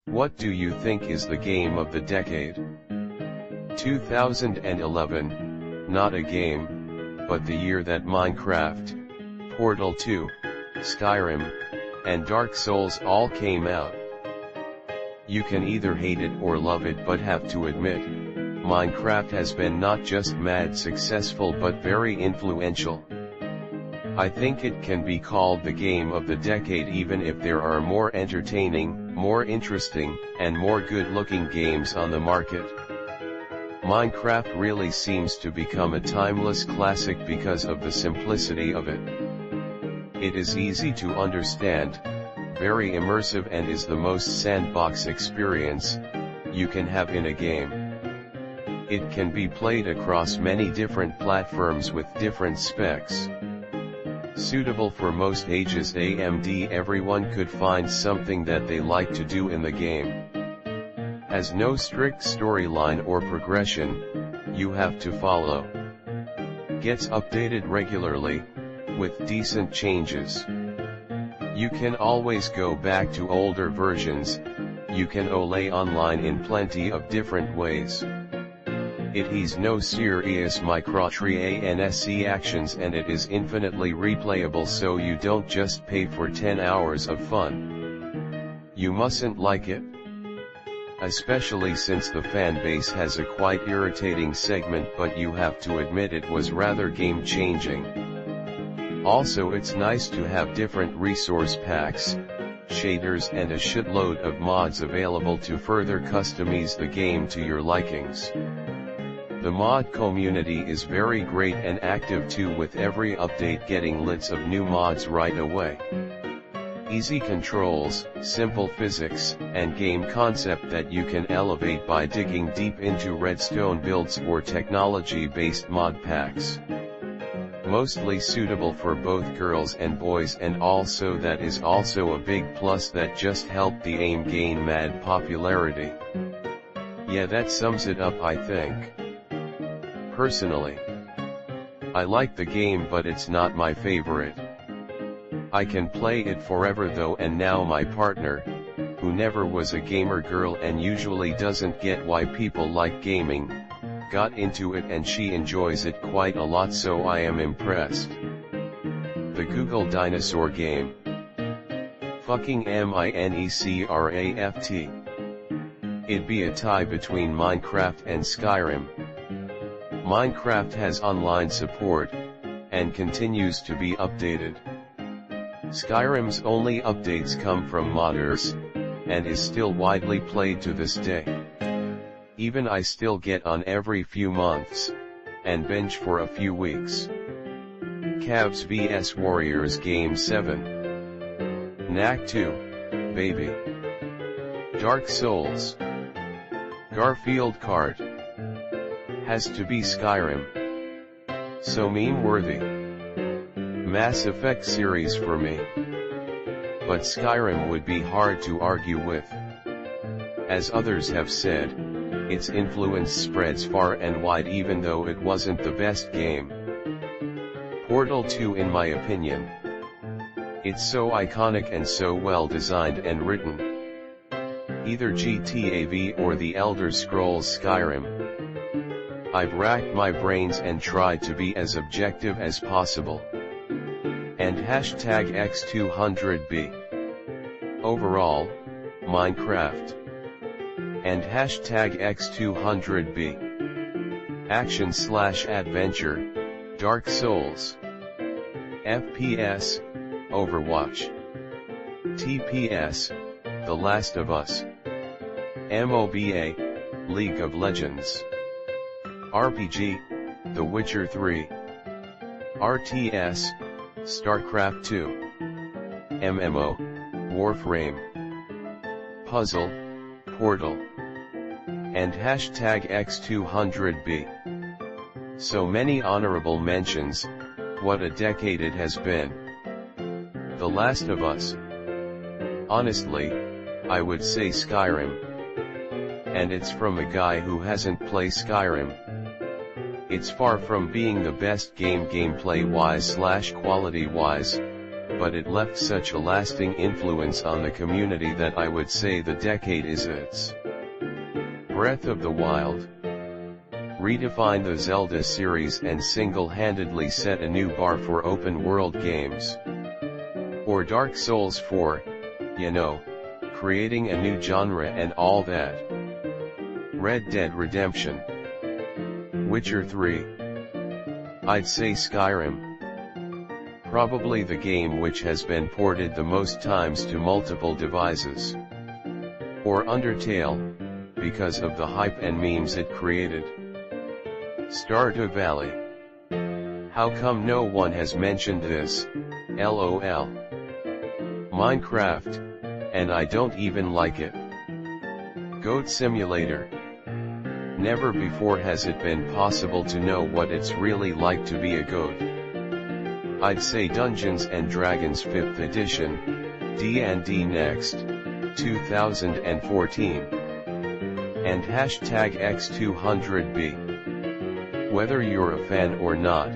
What do you think is the game of the decade? 2011, not a game, but the year that Minecraft, Portal 2, Skyrim, and Dark Souls all came out. You can either hate it or love it, but have to admit, Minecraft has been not just mad successful but very influential. I think it can be called the game of the decade even if there are more entertaining, more interesting, and more good-looking games on the market. Minecraft really seems to become a timeless classic because of the simplicity of it. It is easy to understand, very immersive, and is the most sandbox experience you can have in a game. It can be played across many different platforms with different specs. Suitable for most ages and everyone could find something that they like to do in the game. Has no strict storyline or progression you have to follow. Gets updated regularly, with decent changes. You can always go back to older versions, you can play online in plenty of different ways. It has no serious microtransactions actions, and it is infinitely replayable, so you don't just pay for 10 hours of fun. You mustn't like it. Especially since the fanbase has a quite irritating segment, but you have to admit it was rather game-changing. Also, it's nice to have different resource packs, shaders, and a shitload of mods available to further customize the game to your likings. The mod community is very great and active too, with every update getting lots of new mods right away. Easy controls, simple physics, and game concept that you can elevate by digging deep into redstone builds or technology-based mod packs. Mostly suitable for both girls and boys, and also that is also a big plus that just helped the game gain mad popularity. Yeah, that sums it up, I think. Personally, I like the game, but it's not my favorite. I can play it forever though, and now my partner, who never was a gamer girl and usually doesn't get why people like gaming, got into it and she enjoys it quite a lot, so I am impressed. The Google Dinosaur game. Fucking Minecraft. It'd be a tie between Minecraft and Skyrim. Minecraft has online support, and continues to be updated. Skyrim's only updates come from modders, and is still widely played to this day. Even I still get on every few months, and binge for a few weeks. Cavs vs Warriors Game 7. Knack 2, baby. Dark Souls. Garfield Kart. Has to be Skyrim. So meme-worthy. Mass Effect series for me. But Skyrim would be hard to argue with. As others have said, its influence spreads far and wide even though it wasn't the best game. Portal 2 in my opinion. It's so iconic and so well designed and written. Either GTA V or The Elder Scrolls Skyrim. I've racked my brains and tried to be as objective as possible. And #X200B. Overall, Minecraft. And #X200B. Action/adventure, Dark Souls. FPS, Overwatch. TPS, The Last of Us. MOBA, League of Legends. RPG, The Witcher 3. RTS, StarCraft 2. MMO, Warframe. Puzzle, Portal. And #X200B. So many honorable mentions. What a decade it has been. The Last of Us. Honestly, I would say Skyrim. And it's from a guy who hasn't played Skyrim. It's far from being the best game gameplay-wise/quality-wise, but it left such a lasting influence on the community that I would say the decade is its. Breath of the Wild redefined the Zelda series and single-handedly set a new bar for open-world games. Or Dark Souls 4, you know, creating a new genre and all that. Red Dead Redemption. Witcher 3. I'd say Skyrim. Probably the game which has been ported the most times to multiple devices. Or Undertale, because of the hype and memes it created. Stardew Valley. How come no one has mentioned this, lol. Minecraft, and I don't even like it. Goat Simulator. Never before has it been possible to know what it's really like to be a goat. I'd say Dungeons and Dragons 5th edition, D&D Next, 2014. And hashtag X200B. Whether you're a fan or not,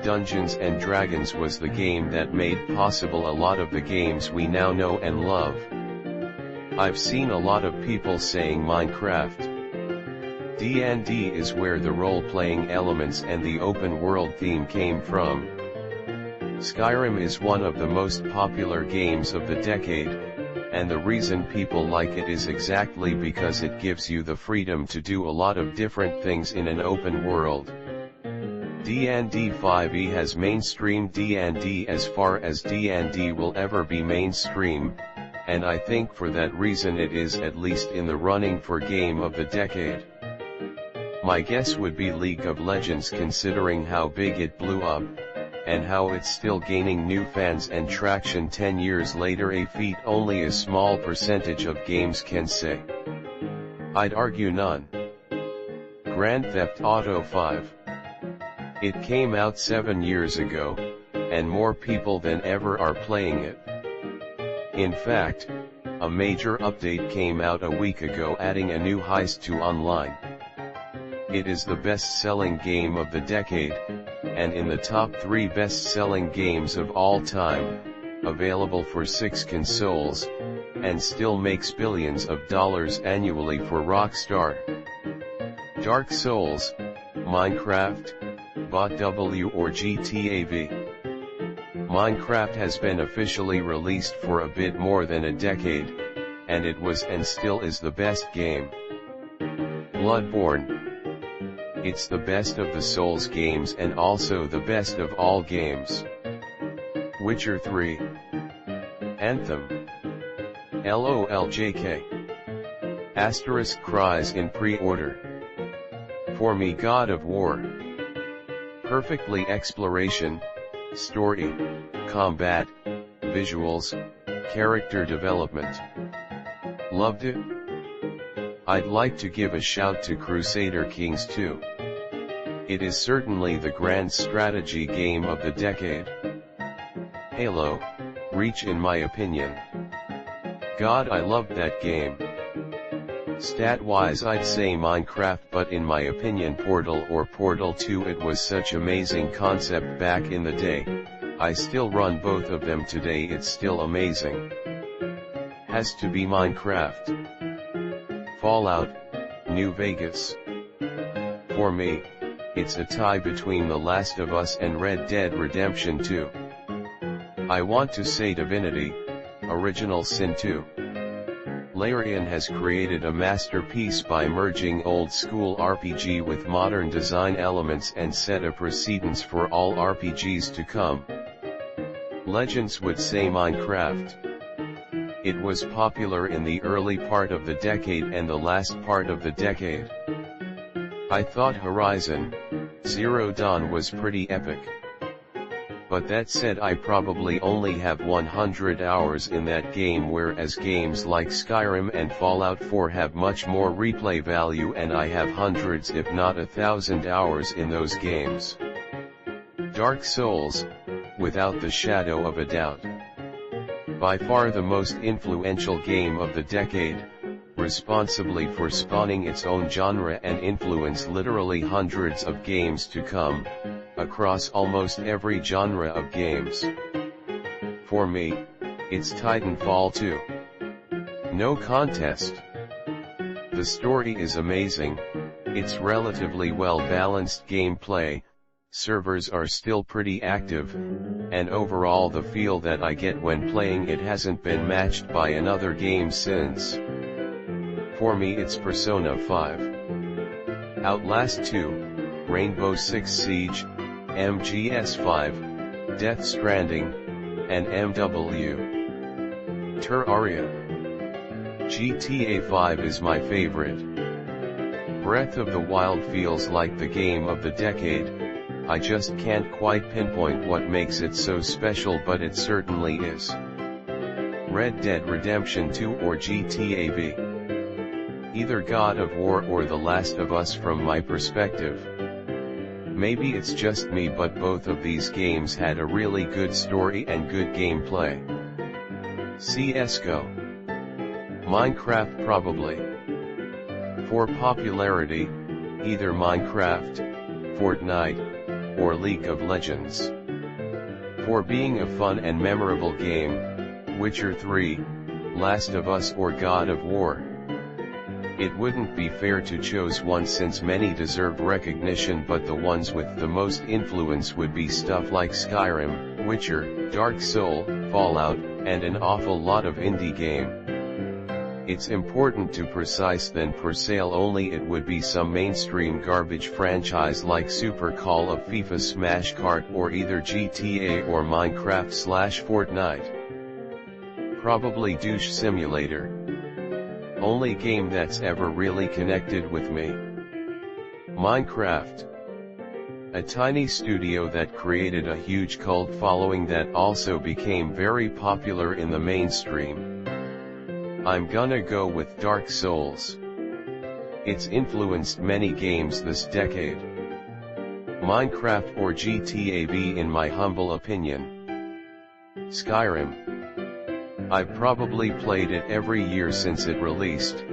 Dungeons and Dragons was the game that made possible a lot of the games we now know and love. I've seen a lot of people saying Minecraft. D&D is where the role-playing elements and the open-world theme came from. Skyrim is one of the most popular games of the decade, and the reason people like it is exactly because it gives you the freedom to do a lot of different things in an open world. D&D 5e has mainstreamed D&D as far as D&D will ever be mainstream, and I think for that reason it is at least in the running for Game of the Decade. My guess would be League of Legends, considering how big it blew up, and how it's still gaining new fans and traction 10 years later, a feat only a small percentage of games can say. I'd argue none. Grand Theft Auto 5. It came out 7 years ago, and more people than ever are playing it. In fact, a major update came out a week ago adding a new heist to online. It is the best-selling game of the decade, and in the top 3 best-selling games of all time, available for 6 consoles, and still makes billions of dollars annually for Rockstar. Dark Souls, Minecraft, BOTW or GTA V. Minecraft has been officially released for a bit more than a decade, and it was and still is the best game. Bloodborne. It's the best of the Souls games and also the best of all games. Witcher 3. Anthem. LOLJK. Asterisk cries in pre-order. For me, God of War. Perfectly exploration, story, combat, visuals, character development. Loved it. I'd like to give a shout to Crusader Kings 2. It is certainly the grand strategy game of the decade. Halo, Reach in my opinion. God, I loved that game. Stat-wise I'd say Minecraft, but in my opinion Portal or Portal 2, it was such amazing concept back in the day. I still run both of them today, it's still amazing. Has to be Minecraft. Fallout, New Vegas. For me, it's a tie between The Last of Us and Red Dead Redemption 2. I want to say Divinity, Original Sin 2. Larian has created a masterpiece by merging old-school RPG with modern design elements and set a precedence for all RPGs to come. Legends would say Minecraft. It was popular in the early part of the decade and the last part of the decade. I thought Horizon Zero Dawn was pretty epic. But that said, I probably only have 100 hours in that game, whereas games like Skyrim and Fallout 4 have much more replay value, and I have hundreds if not 1,000 hours in those games. Dark Souls, without the shadow of a doubt. By far the most influential game of the decade, responsibly for spawning its own genre and influence literally hundreds of games to come, across almost every genre of games. For me, it's Titanfall 2. No contest. The story is amazing, it's relatively well-balanced gameplay, servers are still pretty active, and overall the feel that I get when playing it hasn't been matched by another game since. For me it's Persona 5. Outlast 2, Rainbow Six Siege, MGS5, Death Stranding, and MW. Terraria. GTA 5 is my favorite. Breath of the Wild feels like the game of the decade. I just can't quite pinpoint what makes it so special, but it certainly is. Red Dead Redemption 2 or GTA V. Either God of War or The Last of Us from my perspective. Maybe it's just me, but both of these games had a really good story and good gameplay. CS:GO. Minecraft probably. For popularity, either Minecraft, Fortnite, or League of Legends. For being a fun and memorable game, Witcher 3, Last of Us or God of War. It wouldn't be fair to choose one since many deserve recognition, but the ones with the most influence would be stuff like Skyrim, Witcher, Dark Soul, Fallout, and an awful lot of indie game. It's important to precise then per sale only it would be some mainstream garbage franchise like Super Call of FIFA Smash Kart or either GTA or Minecraft/Fortnite. Probably Douche Simulator. Only game that's ever really connected with me. Minecraft. A tiny studio that created a huge cult following that also became very popular in the mainstream. I'm gonna go with Dark Souls. It's influenced many games this decade. Minecraft or GTA V in my humble opinion. Skyrim. I've probably played it every year since it released,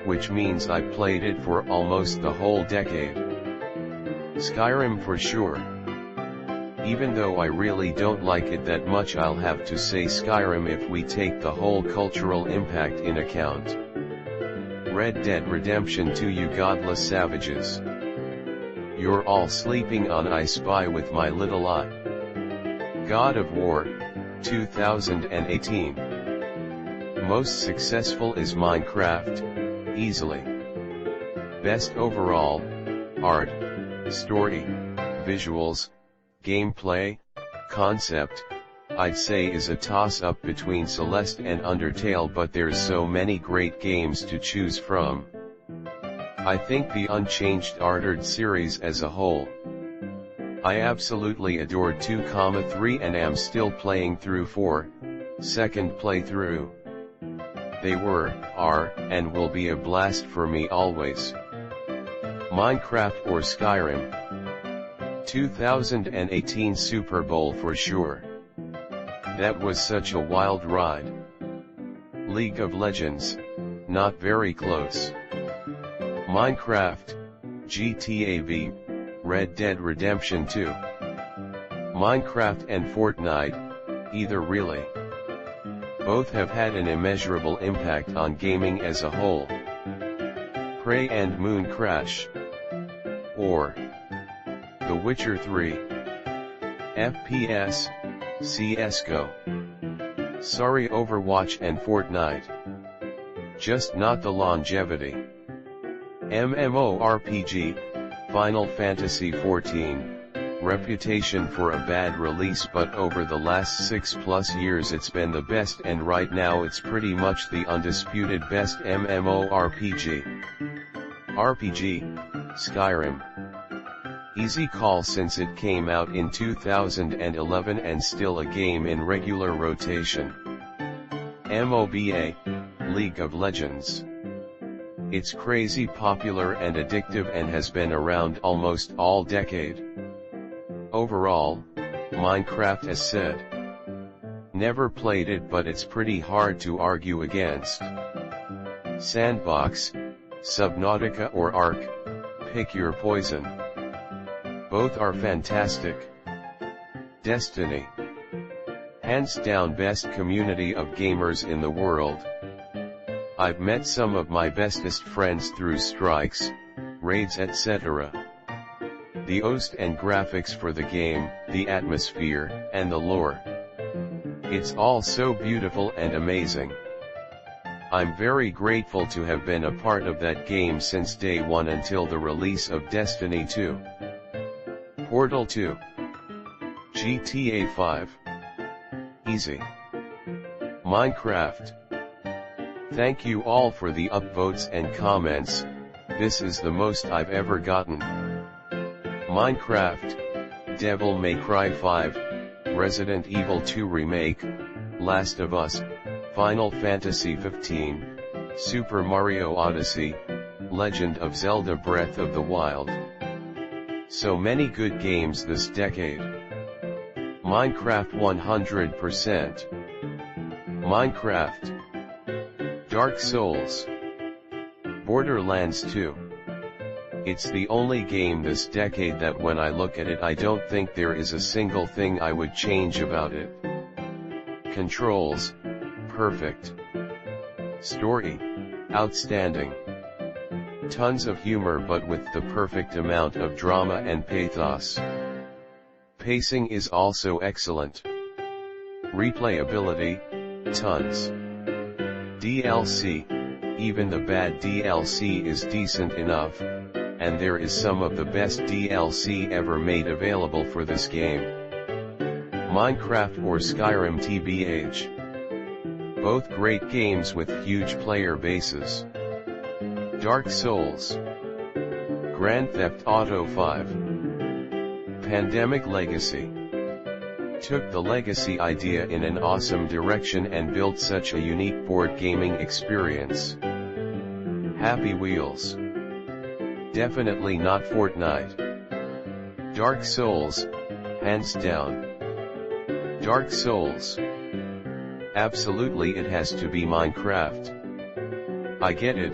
which means I've played it for almost the whole decade. Skyrim for sure. Even though I really don't like it that much, I'll have to say Skyrim if we take the whole cultural impact in account. Red Dead Redemption 2, you godless savages. You're all sleeping on I Spy with my little eye. God of War, 2018. Most successful is Minecraft, easily. Best overall, art, story, visuals, gameplay, concept, I'd say is a toss-up between Celeste and Undertale, but there's so many great games to choose from. I think the Unchanged Artered series as a whole. I absolutely adored 2,3 and am still playing through 4, second playthrough. They were, are, and will be a blast for me always. Minecraft or Skyrim. 2018 Super Bowl for sure. That was such a wild ride. League of Legends, not very close. Minecraft, GTA V, Red Dead Redemption 2. Minecraft and Fortnite, either really. Both have had an immeasurable impact on gaming as a whole. Prey and Moon Crash. Or The Witcher 3. FPS, CS:GO. Sorry Overwatch and Fortnite. Just not the longevity. MMORPG, Final Fantasy XIV. Reputation for a bad release, but over the last 6+ years it's been the best, and right now it's pretty much the undisputed best MMORPG. RPG, Skyrim. Easy call since it came out in 2011 and still a game in regular rotation. MOBA, League of Legends. It's crazy popular and addictive and has been around almost all decade. Overall, Minecraft as said. Never played it, but it's pretty hard to argue against. Sandbox, Subnautica or Ark, pick your poison. Both are fantastic. Destiny. Hands down best community of gamers in the world. I've met some of my bestest friends through strikes, raids etc. The host and graphics for the game, the atmosphere, and the lore. It's all so beautiful and amazing. I'm very grateful to have been a part of that game since day one until the release of Destiny 2, Portal 2, GTA 5, Easy, Minecraft. Thank you all for the upvotes and comments, this is the most I've ever gotten. Minecraft, Devil May Cry 5, Resident Evil 2 Remake, Last of Us, Final Fantasy 15, Super Mario Odyssey, Legend of Zelda Breath of the Wild. So many good games this decade. Minecraft 100%. Minecraft. Dark Souls. Borderlands 2. It's the only game this decade that when I look at it I don't think there is a single thing I would change about it. Controls, perfect. Story, outstanding. Tons of humor but with the perfect amount of drama and pathos. Pacing is also excellent. Replayability, tons. DLC, even the bad DLC is decent enough, and there is some of the best DLC ever made available for this game. Minecraft or Skyrim TBH. Both great games with huge player bases. Dark Souls. Grand Theft Auto 5. Pandemic Legacy. Took the Legacy idea in an awesome direction and built such a unique board gaming experience. Happy Wheels. Definitely not Fortnite. Dark Souls, hands down. Dark Souls. Absolutely it has to be Minecraft. I get it,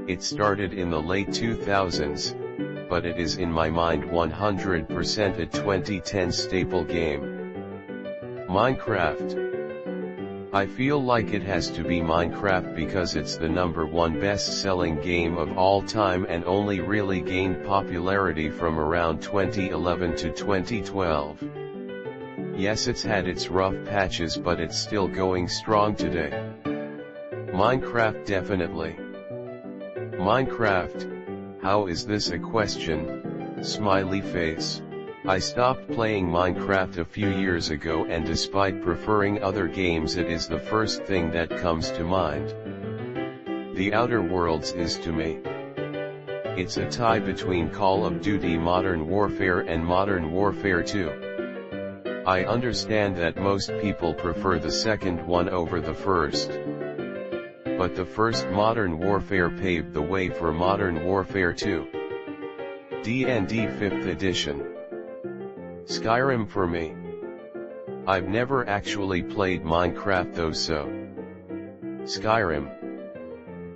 it started in the late 2000s, but it is in my mind 100% a 2010 staple game. Minecraft. I feel like it has to be Minecraft because it's the #1 best-selling game of all time and only really gained popularity from around 2011 to 2012. Yes, it's had its rough patches but it's still going strong today. Minecraft definitely. Minecraft, how is this a question? Smiley face. I stopped playing Minecraft a few years ago and despite preferring other games it is the first thing that comes to mind. The Outer Worlds is to me. It's a tie between Call of Duty Modern Warfare and Modern Warfare 2. I understand that most people prefer the second one over the first. But the first Modern Warfare paved the way for Modern Warfare 2. D&D 5th edition. Skyrim for me. I've never actually played Minecraft though, so Skyrim.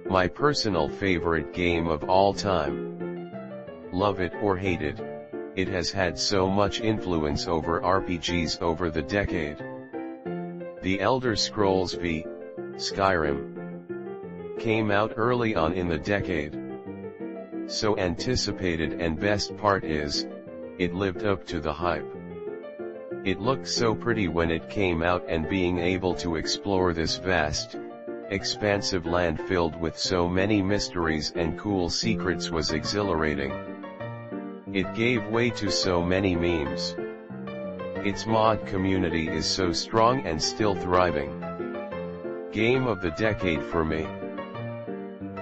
My personal favorite game of all time. Love it or hate it, it has had so much influence over RPGs over the decade. The Elder Scrolls V, Skyrim, came out early on in the decade. So anticipated, and best part is, it lived up to the hype. It looked so pretty when it came out and being able to explore this vast, expansive land filled with so many mysteries and cool secrets was exhilarating. It gave way to so many memes. Its mod community is so strong and still thriving. Game of the decade for me.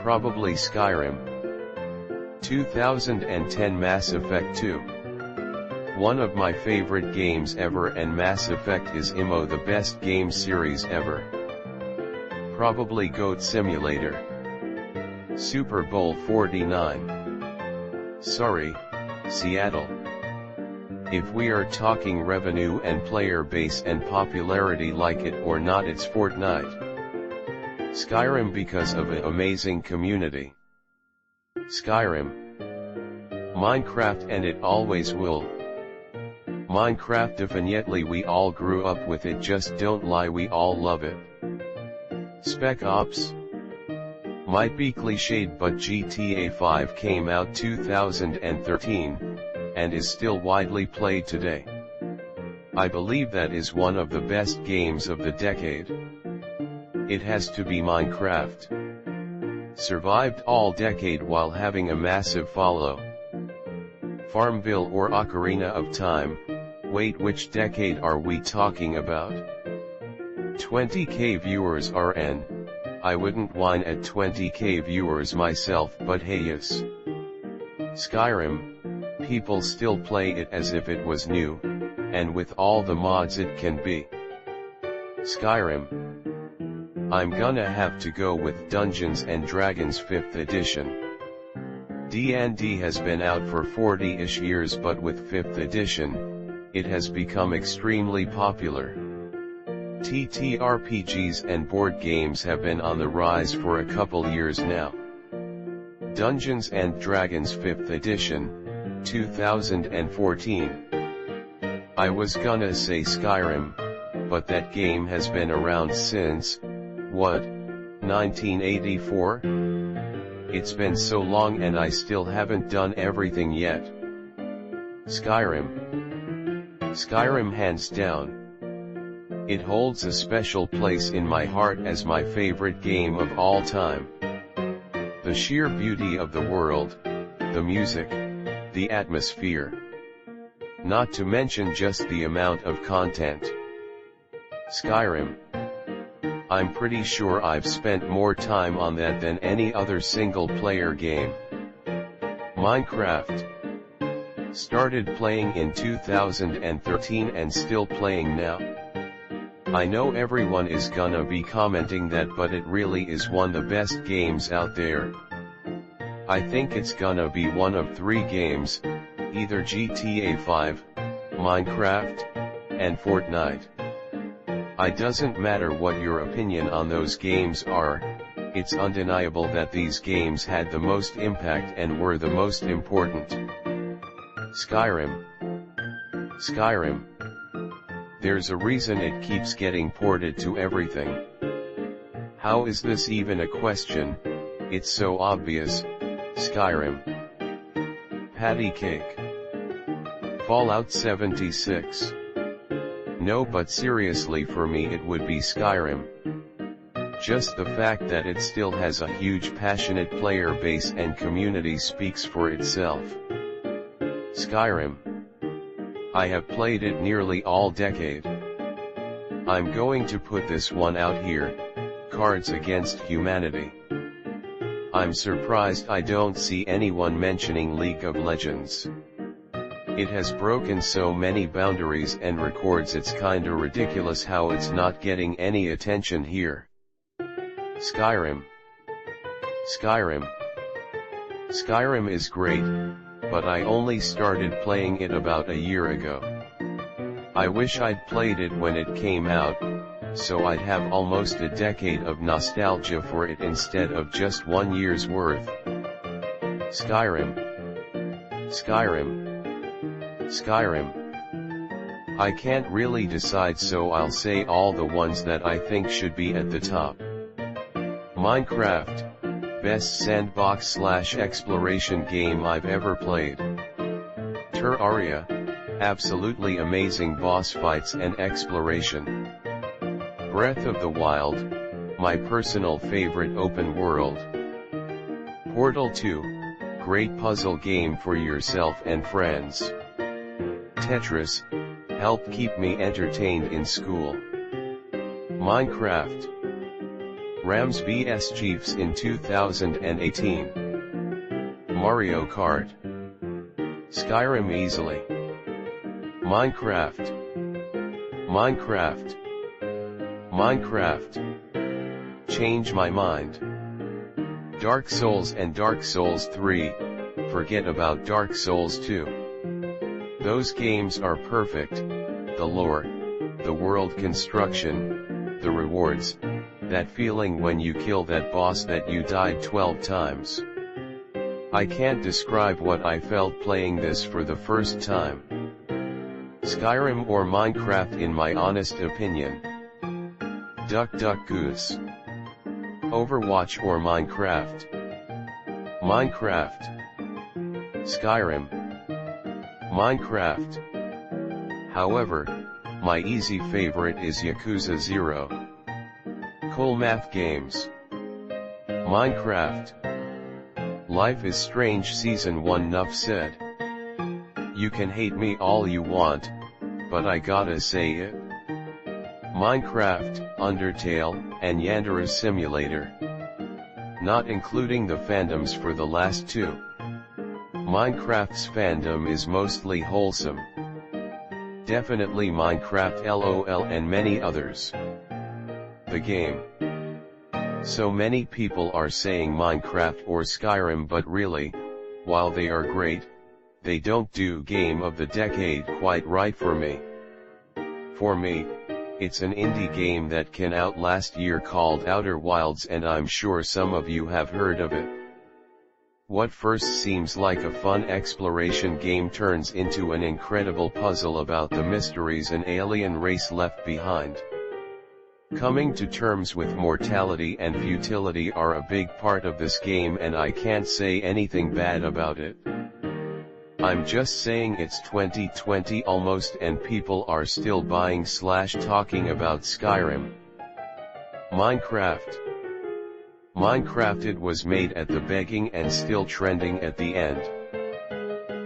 Probably Skyrim. 2010 Mass Effect 2. One of my favorite games ever, and Mass Effect is IMO the best game series ever. Probably Goat Simulator. Super Bowl 49. Sorry, Seattle. If we are talking revenue and player base and popularity, like it or not, it's Fortnite. Skyrim because of an amazing community. Skyrim. Minecraft, and it always will. Minecraft definitely we all grew up with it, just don't lie, we all love it. Spec Ops. Might be cliched, but GTA 5 came out 2013, and is still widely played today. I believe that is one of the best games of the decade. It has to be Minecraft. Survived all decade while having a massive follow. Farmville or Ocarina of Time, wait, which decade are we talking about? 20k viewers RN, I wouldn't whine at 20k viewers myself, but hey yes. Skyrim, people still play it as if it was new, and with all the mods it can be. Skyrim. I'm gonna have to go with Dungeons & Dragons 5th edition. D&D has been out for 40-ish years, but with 5th edition, it has become extremely popular. TTRPGs and board games have been on the rise for a couple years now. Dungeons & Dragons 5th edition, 2014. I was gonna say Skyrim, but that game has been around since, what, 1984? It's been so long and I still haven't done everything yet. Skyrim. Skyrim hands down. It holds a special place in my heart as my favorite game of all time. The sheer beauty of the world, the music, the atmosphere. Not to mention just the amount of content. Skyrim. I'm pretty sure I've spent more time on that than any other single-player game. Minecraft. Started playing in 2013 and still playing now. I know everyone is gonna be commenting that, but it really is one of the best games out there. I think it's gonna be one of 3 games, either GTA 5, Minecraft, and Fortnite. It doesn't matter what your opinion on those games are, it's undeniable that these games had the most impact and were the most important. Skyrim. Skyrim. There's a reason it keeps getting ported to everything. How is this even a question? It's so obvious. Skyrim. Patty cake. Fallout 76. No, but seriously, for me it would be Skyrim. Just the fact that it still has a huge passionate player base and community speaks for itself. Skyrim. I have played it nearly all decade. I'm going to put this one out here, Cards Against Humanity. I'm surprised I don't see anyone mentioning League of Legends. It has broken so many boundaries and records, it's kinda ridiculous how it's not getting any attention here. Skyrim. Skyrim. Skyrim is great, but I only started playing it about a year ago. I wish I'd played it when it came out, so I'd have almost a decade of nostalgia for it instead of just 1 year's worth. Skyrim. Skyrim. Skyrim. I can't really decide, so I'll say all the ones that I think should be at the top. Minecraft. Best sandbox/exploration game I've ever played. Terraria. Absolutely amazing boss fights and exploration. Breath of the Wild. My personal favorite open world. Portal 2. Great puzzle game for yourself and friends. Tetris. Helped keep me entertained in school. Minecraft. Rams vs Chiefs in 2018. Mario Kart. Skyrim easily. Minecraft. Minecraft. Minecraft. Change my mind. Dark Souls and Dark Souls 3, forget about Dark Souls 2. Those games are perfect. The lore, the world construction, the rewards, that feeling when you kill that boss that you died 12 times. I can't describe what I felt playing this for the first time. Skyrim or Minecraft in my honest opinion. Duck Duck Goose. Overwatch or Minecraft. Minecraft. Skyrim. Minecraft. However, my easy favorite is Yakuza 0. Cool math games. Minecraft. Life is Strange Season 1. Nuff said. You can hate me all you want, but I gotta say it. Minecraft, Undertale, and Yandere Simulator. Not including the fandoms for the last two. Minecraft's fandom is mostly wholesome. Definitely Minecraft LOL and many others. The game. So many people are saying Minecraft or Skyrim, but really, while they are great, they don't do Game of the Decade quite right for me. For me, it's an indie game that can outlast year called Outer Wilds, and I'm sure some of you have heard of it. What first seems like a fun exploration game turns into an incredible puzzle about the mysteries an alien race left behind. Coming to terms with mortality and futility are a big part of this game, and I can't say anything bad about it. I'm just saying it's 2020 almost and people are still buying / talking about Skyrim. Minecraft. Minecraft, it was made at the beginning and still trending at the end.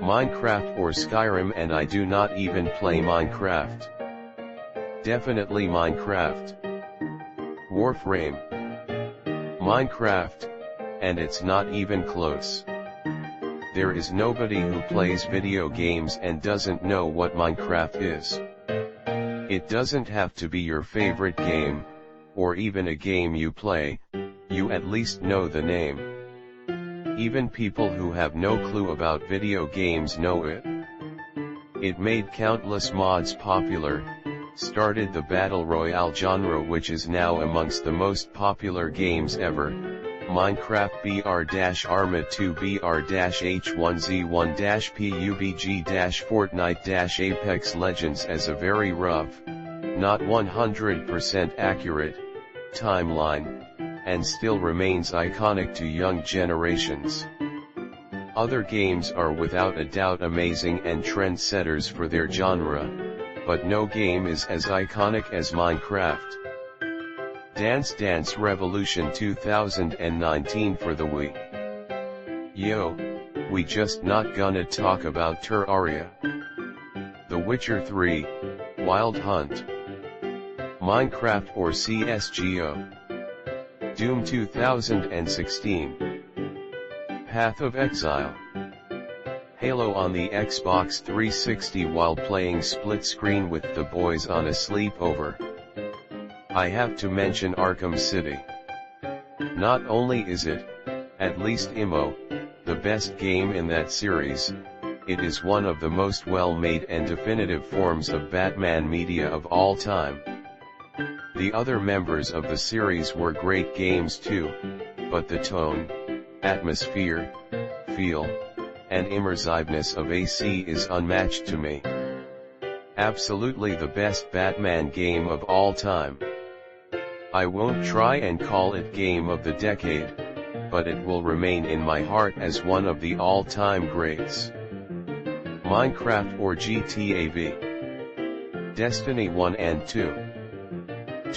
Minecraft or Skyrim, and I do not even play Minecraft. Definitely Minecraft. Warframe. Minecraft, and it's not even close. There is nobody who plays video games and doesn't know what Minecraft is. It doesn't have to be your favorite game, or even a game you play, you at least know the name. Even people who have no clue about video games know it. It made countless mods popular, started the Battle Royale genre, which is now amongst the most popular games ever. Minecraft BR-Arma 2 BR-H1Z1-PUBG-Fortnite-Apex Legends as a very rough, not 100% accurate, timeline, and still remains iconic to young generations. Other games are without a doubt amazing and trendsetters for their genre, but no game is as iconic as Minecraft. Dance Dance Revolution 2019 for the Wii. Yo, we just not gonna talk about Terraria. The Witcher 3, Wild Hunt. Minecraft or CSGO. Doom 2016. Path of Exile. Halo on the Xbox 360 while playing split screen with the boys on a sleepover. I have to mention Arkham City. Not only is it, at least IMO, the best game in that series, it is one of the most well-made and definitive forms of Batman media of all time. The other members of the series were great games too, but the tone, atmosphere, feel, and immersiveness of AC is unmatched to me. Absolutely the best Batman game of all time. I won't try and call it Game of the Decade, but it will remain in my heart as one of the all-time greats. Minecraft or GTA V. Destiny 1 and 2.